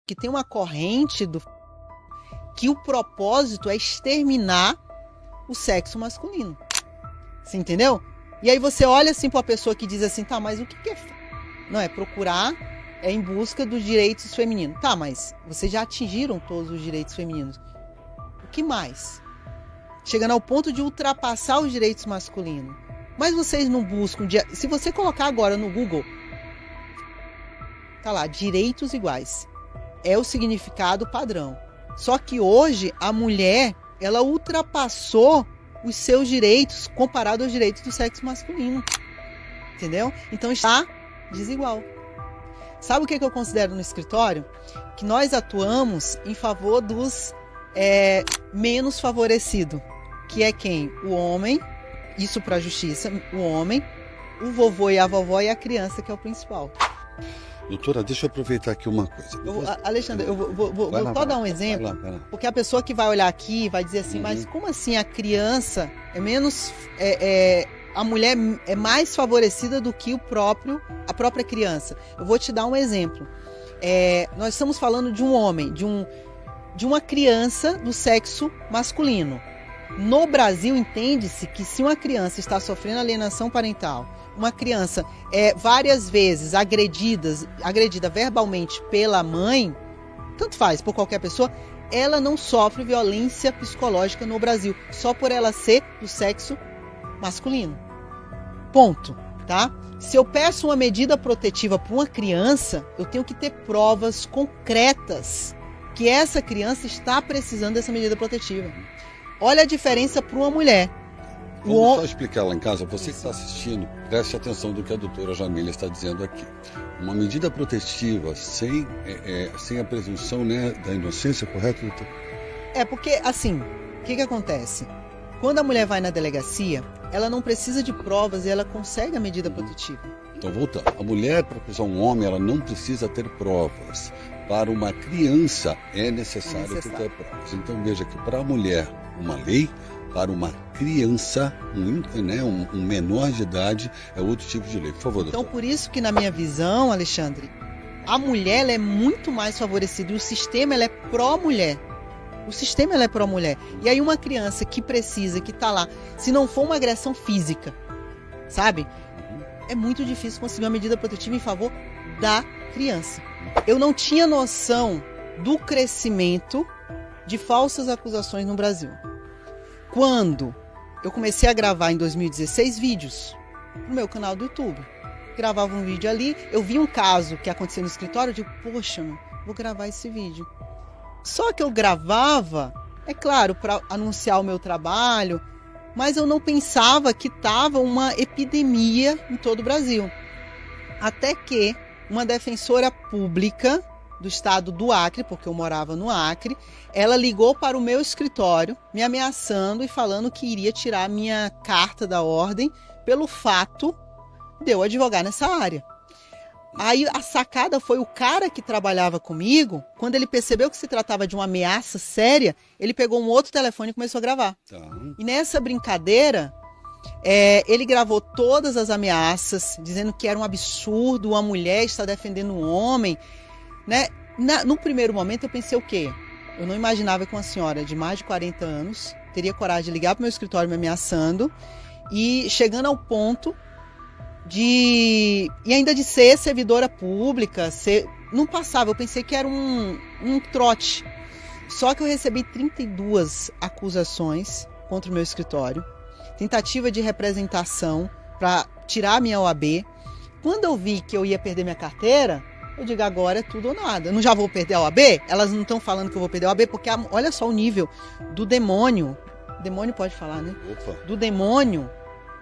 que tem uma corrente que o propósito é exterminar o sexo masculino. Você entendeu? E aí você olha assim para a pessoa que diz assim, tá, mas o que é? Não, é procurar, é em busca dos direitos femininos. Tá, mas vocês já atingiram todos os direitos femininos. O que mais? Chegando ao ponto de ultrapassar os direitos masculinos. Mas vocês não buscam... Se você colocar agora no Google, tá lá, direitos iguais. É o significado padrão. Só que hoje a mulher, ela ultrapassou os seus direitos comparado aos direitos do sexo masculino. Entendeu? Então está desigual. Sabe o que eu considero no escritório? Que nós atuamos em favor dos menos favorecidos. Que é quem? O homem, isso para a justiça, o homem, o vovô e a vovó e a criança, que é o principal. Doutora, deixa eu aproveitar aqui uma coisa. Alexandre, eu vou só dar um exemplo, vai lá. Porque a pessoa que vai olhar aqui vai dizer assim, mas como assim a criança é menos... a mulher é mais favorecida do que a própria criança? Eu vou te dar um exemplo. Nós estamos falando de um homem, de uma criança do sexo masculino. No Brasil, entende-se que se uma criança está sofrendo alienação parental, uma criança é várias vezes agredida verbalmente pela mãe, tanto faz, por qualquer pessoa, ela não sofre violência psicológica no Brasil, só por ela ser do sexo masculino. Ponto, tá? Se eu peço uma medida protetiva para uma criança, eu tenho que ter provas concretas que essa criança está precisando dessa medida protetiva. Olha a diferença para uma mulher. Vamos só explicar lá em casa, você que está assistindo, preste atenção do que a doutora Jamília está dizendo aqui. Uma medida protetiva sem a presunção, né, da inocência, correto, doutor? Porque, assim, o que acontece? Quando a mulher vai na delegacia, ela não precisa de provas e ela consegue a medida protetiva. Então, voltando. A mulher, para acusar um homem, ela não precisa ter provas. Para uma criança, é necessário ter provas. Então, veja que para a mulher, uma lei, para uma criança, um menor de idade, é outro tipo de lei. Por favor, doutor. Então, por isso que, na minha visão, Alexandre, a mulher ela é muito mais favorecida e o sistema ela é pró-mulher. O sistema ela é pró-mulher. E aí uma criança que precisa, que está lá, se não for uma agressão física, sabe? É muito difícil conseguir uma medida protetiva em favor da criança. Eu não tinha noção do crescimento de falsas acusações no Brasil. Quando eu comecei a gravar em 2016 vídeos no meu canal do YouTube. Gravava um vídeo ali, eu vi um caso que aconteceu no escritório, eu digo, poxa, vou gravar esse vídeo. Só que eu gravava, é claro, para anunciar o meu trabalho, mas eu não pensava que estava uma epidemia em todo o Brasil. Até que uma defensora pública do estado do Acre, porque eu morava no Acre, ela ligou para o meu escritório, me ameaçando e falando que iria tirar minha carta da ordem pelo fato de eu advogar nessa área. Aí a sacada foi o cara que trabalhava comigo, quando ele percebeu que se tratava de uma ameaça séria, ele pegou um outro telefone e começou a gravar. E nessa brincadeira, ele gravou todas as ameaças, dizendo que era um absurdo uma mulher estar defendendo um homem, né? No primeiro momento eu pensei o quê? Eu não imaginava que uma senhora de mais de 40 anos teria coragem de ligar para o meu escritório me ameaçando e chegando ao ponto e ainda de ser servidora pública, não passava, eu pensei que era um trote. Só que eu recebi 32 acusações contra o meu escritório, tentativa de representação para tirar a minha OAB. Quando eu vi que eu ia perder minha carteira, eu digo, agora é tudo ou nada. Eu não já vou perder a OAB? Elas não estão falando que eu vou perder a OAB, porque olha só o nível do demônio. Demônio pode falar, né? Opa. Do demônio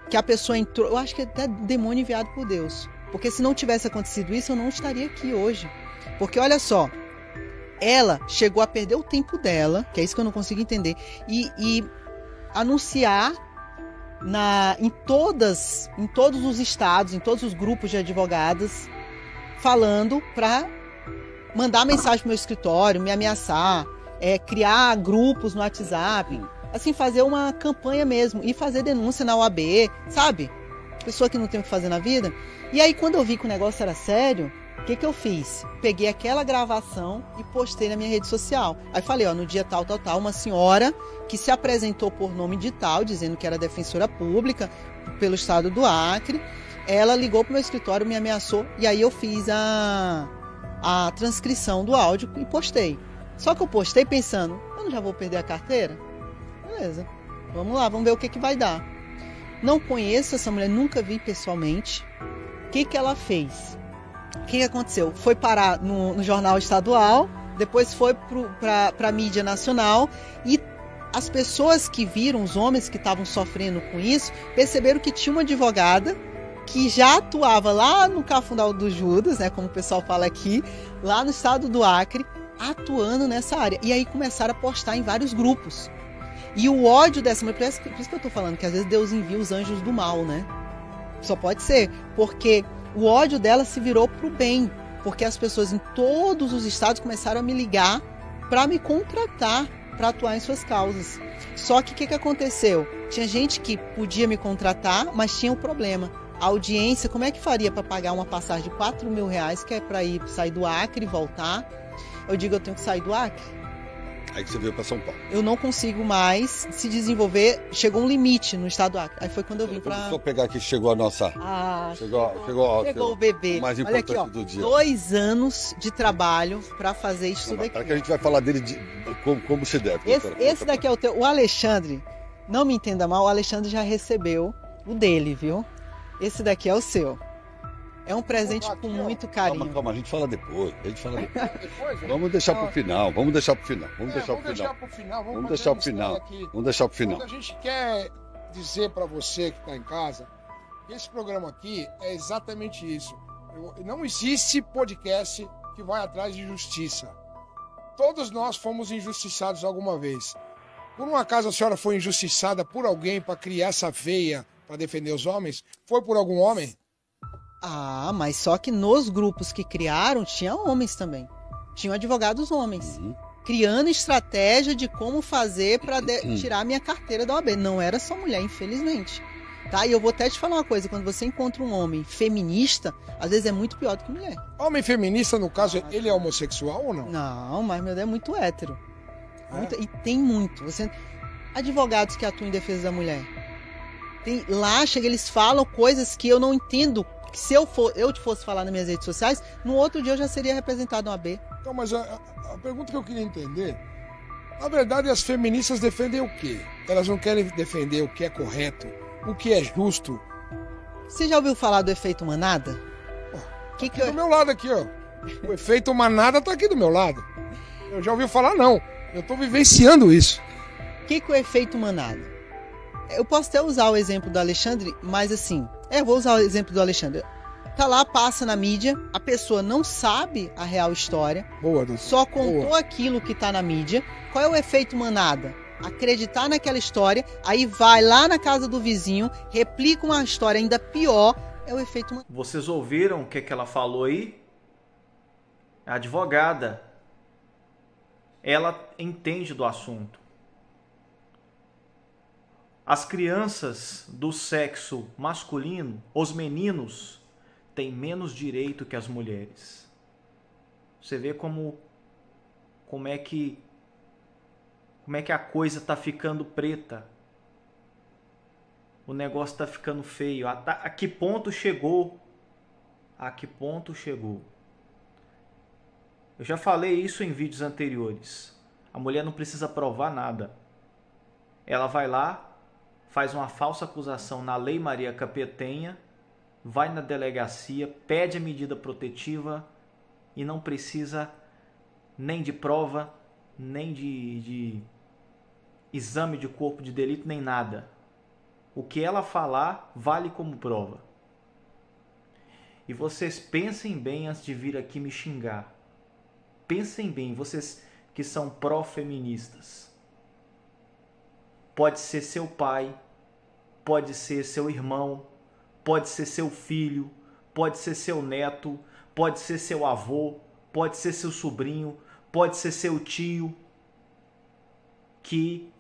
que a pessoa entrou. Eu acho que é até demônio enviado por Deus. Porque se não tivesse acontecido isso, eu não estaria aqui hoje. Porque olha só, ela chegou a perder o tempo dela, que é isso que eu não consigo entender, e anunciar em todos os estados, em todos os grupos de advogadas, falando para mandar mensagem para o meu escritório, me ameaçar, criar grupos no WhatsApp, assim, fazer uma campanha mesmo e fazer denúncia na OAB, sabe? Pessoa que não tem o que fazer na vida. E aí, quando eu vi que o negócio era sério, O que eu fiz? Peguei aquela gravação e postei na minha rede social. Aí falei, ó, no dia tal, uma senhora que se apresentou por nome de tal, dizendo que era defensora pública pelo estado do Acre, ela ligou pro meu escritório, me ameaçou, e aí eu fiz a transcrição do áudio e postei. Só que eu postei pensando, eu não já vou perder a carteira? Beleza, vamos lá, vamos ver o que vai dar. Não conheço essa mulher, nunca vi pessoalmente. O que ela fez? O que aconteceu? Foi parar no jornal estadual, depois foi para a mídia nacional, e as pessoas que viram, os homens que estavam sofrendo com isso, perceberam que tinha uma advogada que já atuava lá no Cafundal do Judas, né, como o pessoal fala aqui, lá no estado do Acre, atuando nessa área. E aí começaram a postar em vários grupos. E o ódio dessa mulher, por isso que eu tô falando, que às vezes Deus envia os anjos do mal, né? Só pode ser, porque o ódio dela se virou pro bem, porque as pessoas em todos os estados começaram a me ligar para me contratar, para atuar em suas causas. Só que o que aconteceu? Tinha gente que podia me contratar, mas tinha um problema. A audiência, como é que faria para pagar uma passagem de R$4.000, que é para sair do Acre e voltar? Eu digo, eu tenho que sair do Acre. Aí que você veio para São Paulo. Eu não consigo mais se desenvolver. Chegou um limite no estado do Acre. Aí foi quando eu vim para... Vamos só pegar aqui, chegou a nossa... Chegou o bebê. O mais Olha importante aqui, ó, do dia. 2 anos de trabalho para fazer isso tudo aqui. Que a gente vai falar dele como se deve. Esse daqui é o teu. O Alexandre, não me entenda mal, o Alexandre já recebeu o dele, viu? Esse daqui é o seu. É um presente com muito carinho. Calma, a gente fala depois. Depois, vamos deixar pro final. Vamos deixar pro final. Vamos deixar pro final. Vamos deixar pro final. A gente quer dizer para você que está em casa que esse programa aqui é exatamente isso. Não existe podcast que vai atrás de justiça. Todos nós fomos injustiçados alguma vez. Por um acaso a senhora foi injustiçada por alguém para criar essa veia para defender os homens? Foi por algum homem? Ah, mas só que nos grupos que criaram, tinha homens também. Tinham advogados homens. Criando estratégia de como fazer para tirar minha carteira da OAB. Não era só mulher, infelizmente. Tá? E eu vou até te falar uma coisa. Quando você encontra um homem feminista, às vezes é muito pior do que mulher. Homem feminista, no caso, ele é homossexual ou não? Não, mas meu Deus, é muito hétero. E tem muito. Advogados que atuam em defesa da mulher. Lá chega, eles falam coisas que eu não entendo. Que se eu fosse falar nas minhas redes sociais, no outro dia eu já seria representado no AB. Então, mas a pergunta que eu queria entender, na verdade as feministas defendem o quê? Elas não querem defender o que é correto, o que é justo. Você já ouviu falar do efeito manada? Do meu lado aqui, ó. O efeito manada tá aqui do meu lado. Eu já ouvi falar, não. Eu tô vivenciando isso. O que é o efeito manada? Eu posso até usar o exemplo do Alexandre, mas assim... vou usar o exemplo do Alexandre. Tá lá, passa na mídia, a pessoa não sabe a real história. Boa, doutor. Só contou aquilo que tá na mídia. Qual é o efeito manada? Acreditar naquela história, aí vai lá na casa do vizinho, replica uma história ainda pior. É o efeito manada. Vocês ouviram o que ela falou aí? A advogada. Ela entende do assunto. As crianças do sexo masculino, os meninos, têm menos direito que as mulheres. Você vê como é que a coisa está ficando preta. O negócio está ficando feio. A que ponto chegou? A que ponto chegou? Eu já falei isso em vídeos anteriores. A mulher não precisa provar nada. Ela vai lá, faz uma falsa acusação na Lei Maria Capetenha, vai na delegacia, pede a medida protetiva e não precisa nem de prova, nem de exame de corpo de delito, nem nada. O que ela falar vale como prova. E vocês pensem bem antes de vir aqui me xingar. Pensem bem, vocês que são pró-feministas. Pode ser seu pai, pode ser seu irmão, pode ser seu filho, pode ser seu neto, pode ser seu avô, pode ser seu sobrinho, pode ser seu tio, que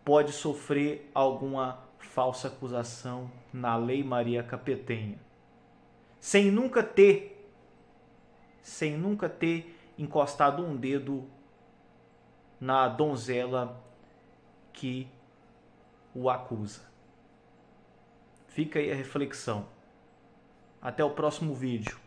pode sofrer alguma falsa acusação na Lei Maria Capetenha, sem nunca ter sem nunca ter encostado um dedo na donzela que o acusa. Fica aí a reflexão. Até o próximo vídeo.